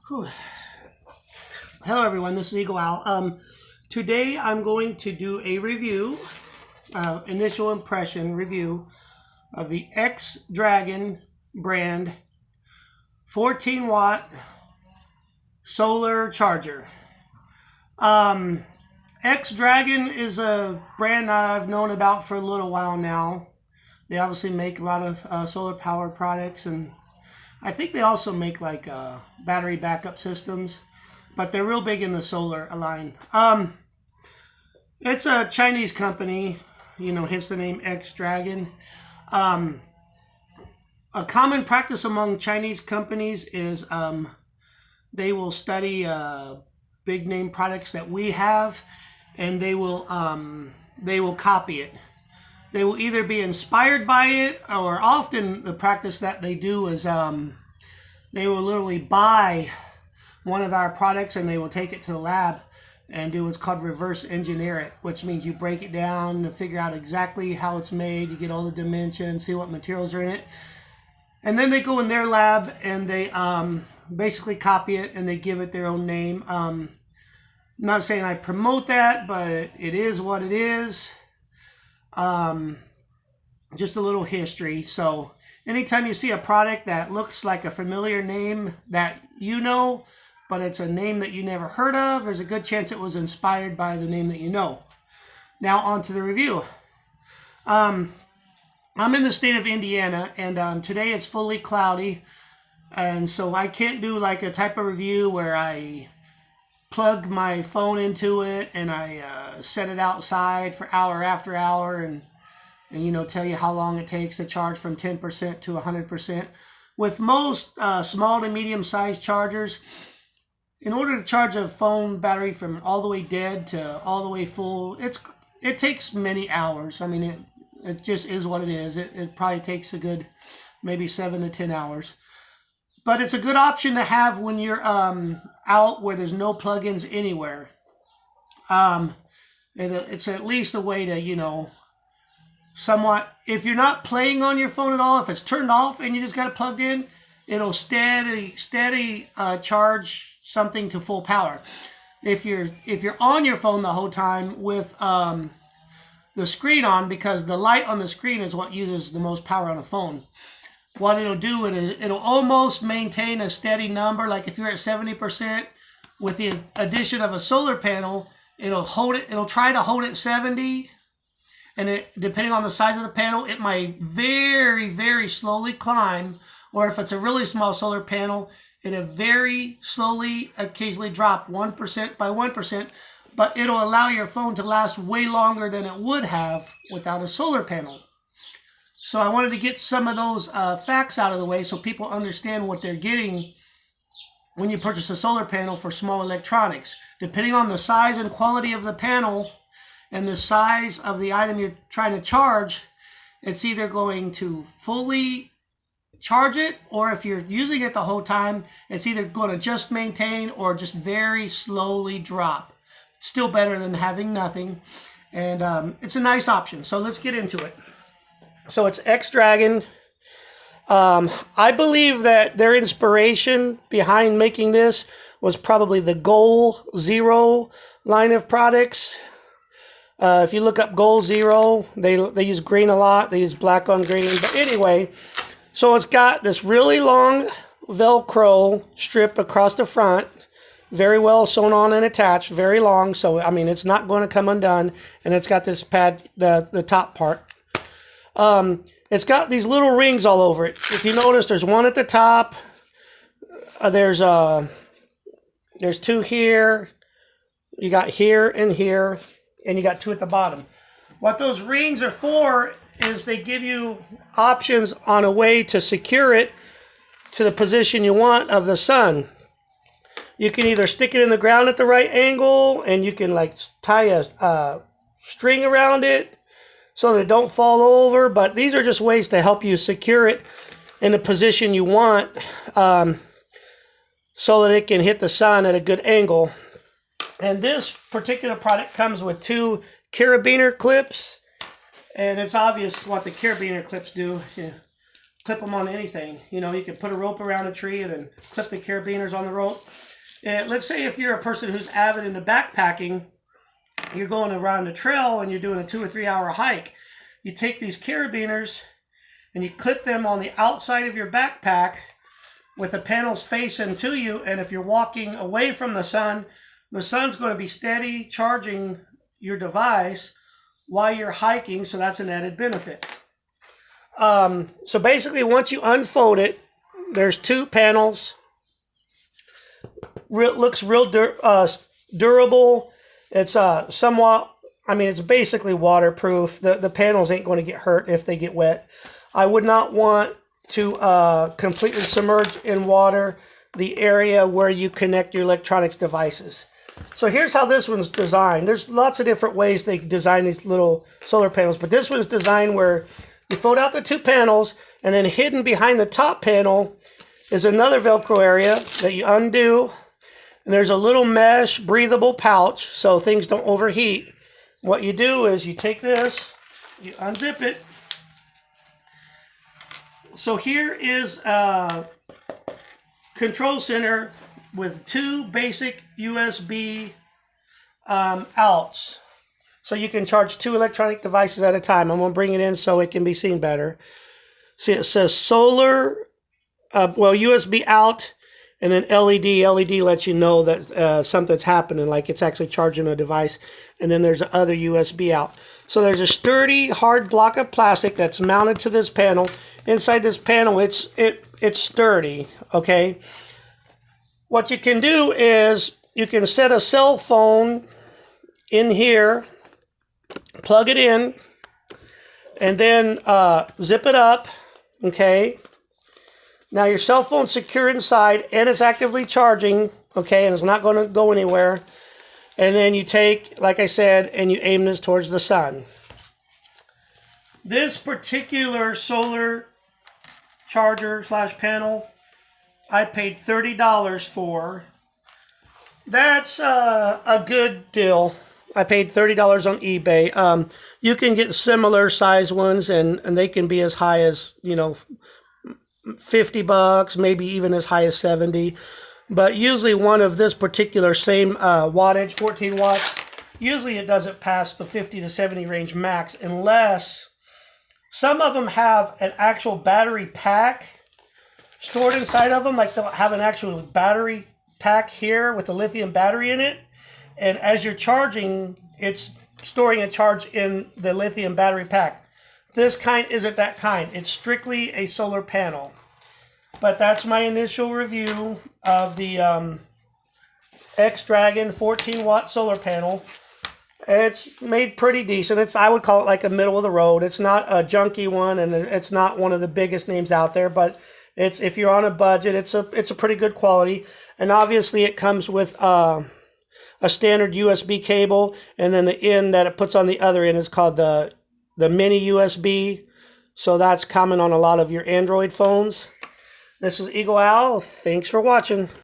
Whew. Hello everyone, this is Eagle Owl. Today I'm going to do a review, initial impression review of the X-Dragon brand 14 watt solar charger. X-Dragon is a brand that I've known about for a little while now. They obviously make a lot of solar powered products, and I think they also make like battery backup systems, but they're real big in the solar line. It's a Chinese company, hence the name X-Dragon. A common practice among Chinese companies is they will study big name products that we have, and they will copy it. They will either be inspired by it, or often the practice that they do is they will literally buy one of our products and they will take it to the lab and do what's called reverse engineer it, which means you break it down to figure out exactly how it's made, you get all the dimensions, see what materials are in it, and then they go in their lab and they basically copy it and they give it their own name. I'm not saying I promote that, but it is what it is. Just a little history. So anytime you see a product that looks like a familiar name that you know, but it's a name that you never heard of, there's a good chance it was inspired by the name that you know. Now on to the review. I'm in the state of Indiana, and today it's fully cloudy, and so I can't do like a type of review where I plug my phone into it and I set it outside for hour after hour and tell you how long it takes to charge from 10% to 100%. With most small to medium sized chargers, in order to charge a phone battery from all the way dead to all the way full, it takes many hours. I mean, it just is what it is. It probably takes a good maybe 7 to 10 hours. But it's a good option to have when you're out where there's no plugins anywhere. It's at least a way to, somewhat, if you're not playing on your phone at all, if it's turned off and you just got it plugged in, it'll steady charge something to full power. If you're on your phone the whole time with the screen on, because the light on the screen is what uses the most power on a phone, what it'll do, it'll almost maintain a steady number. Like if you're at 70%, with the addition of a solar panel, it'll try to hold it 70. And depending on the size of the panel, it might very, very slowly climb. Or if it's a really small solar panel, it'll very slowly occasionally drop 1% by 1%. But it'll allow your phone to last way longer than it would have without a solar panel. So I wanted to get some of those facts out of the way so people understand what they're getting when you purchase a solar panel for small electronics. Depending on the size and quality of the panel and the size of the item you're trying to charge, it's either going to fully charge it, or if you're using it the whole time, it's either going to just maintain or just very slowly drop. Still better than having nothing, and it's a nice option. So let's get into it. So it's X-Dragon. I believe that their inspiration behind making this was probably the Goal Zero line of products. If you look up Goal Zero, they use green a lot. They use black on green. But anyway, so it's got this really long Velcro strip across the front, very well sewn on and attached, very long. So, I mean, it's not going to come undone. And it's got this pad, the top part. It's got these little rings all over it. If you notice, there's one at the top. There's two here. You got here and here. And you got two at the bottom. What those rings are for is they give you options on a way to secure it to the position you want of the sun. You can either stick it in the ground at the right angle, and you can like tie a string around it so that it don't fall over. But these are just ways to help you secure it in the position you want, so that it can hit the sun at a good angle. And this particular product comes with 2 Carabiner clips, and it's obvious what the Carabiner clips do. Yeah. clip them on anything. You know, you can put a rope around a tree and then clip the carabiners on the rope. And let's say if you're a person who's avid into backpacking, you're going around a trail and you're doing a 2 or 3 hour hike. You take these carabiners and you clip them on the outside of your backpack with the panels facing to you. And if you're walking away from the sun's going to be steady charging your device while you're hiking. So that's an added benefit. So basically, once you unfold it, there's 2 panels. Looks real durable. It's somewhat, I mean, it's basically waterproof. The panels ain't going to get hurt if they get wet. I would not want to completely submerge in water the area where you connect your electronics devices. So here's how this one's designed. There's lots of different ways they design these little solar panels, but this one's designed where you fold out the 2 panels, and then hidden behind the top panel is another Velcro area that you undo. And there's a little mesh breathable pouch so things don't overheat. What you do is you take this, you unzip it. So here is a control center with 2 basic USB outs. So you can charge 2 electronic devices at a time. I'm going to bring it in so it can be seen better. See, it says solar, USB out, and then LED. LED lets you know that something's happening, like it's actually charging a device. And then there's other USB out. So there's a sturdy, hard block of plastic that's mounted to this panel. Inside this panel, it's sturdy, okay? What you can do is you can set a cell phone in here, plug it in, and then zip it up, okay? Now your cell phone's secure inside and it's actively charging, okay, and it's not going to go anywhere. And then you take, like I said, and you aim this towards the sun. This particular solar charger / panel, I paid $30 for. That's a good deal. I paid $30 on eBay. You can get similar size ones, and they can be as high as, you know, $50, maybe even as high as 70. But usually one of this particular same wattage, 14 watts, usually it doesn't pass the 50 to 70 range max, unless some of them have an actual battery pack stored inside of them. Like they'll have an actual battery pack here with a lithium battery in it. And as you're charging, it's storing a charge in the lithium battery pack. This kind isn't that kind. It's strictly a solar panel. But that's my initial review of the X-Dragon 14-watt solar panel. It's made pretty decent. I would call it like a middle of the road. It's not a junky one, and it's not one of the biggest names out there. But if you're on a budget, it's a pretty good quality. And obviously, it comes with a standard USB cable, and then the end that it puts on the other end is called the mini USB. So that's common on a lot of your Android phones. This is Eagle Owl. Thanks for watching.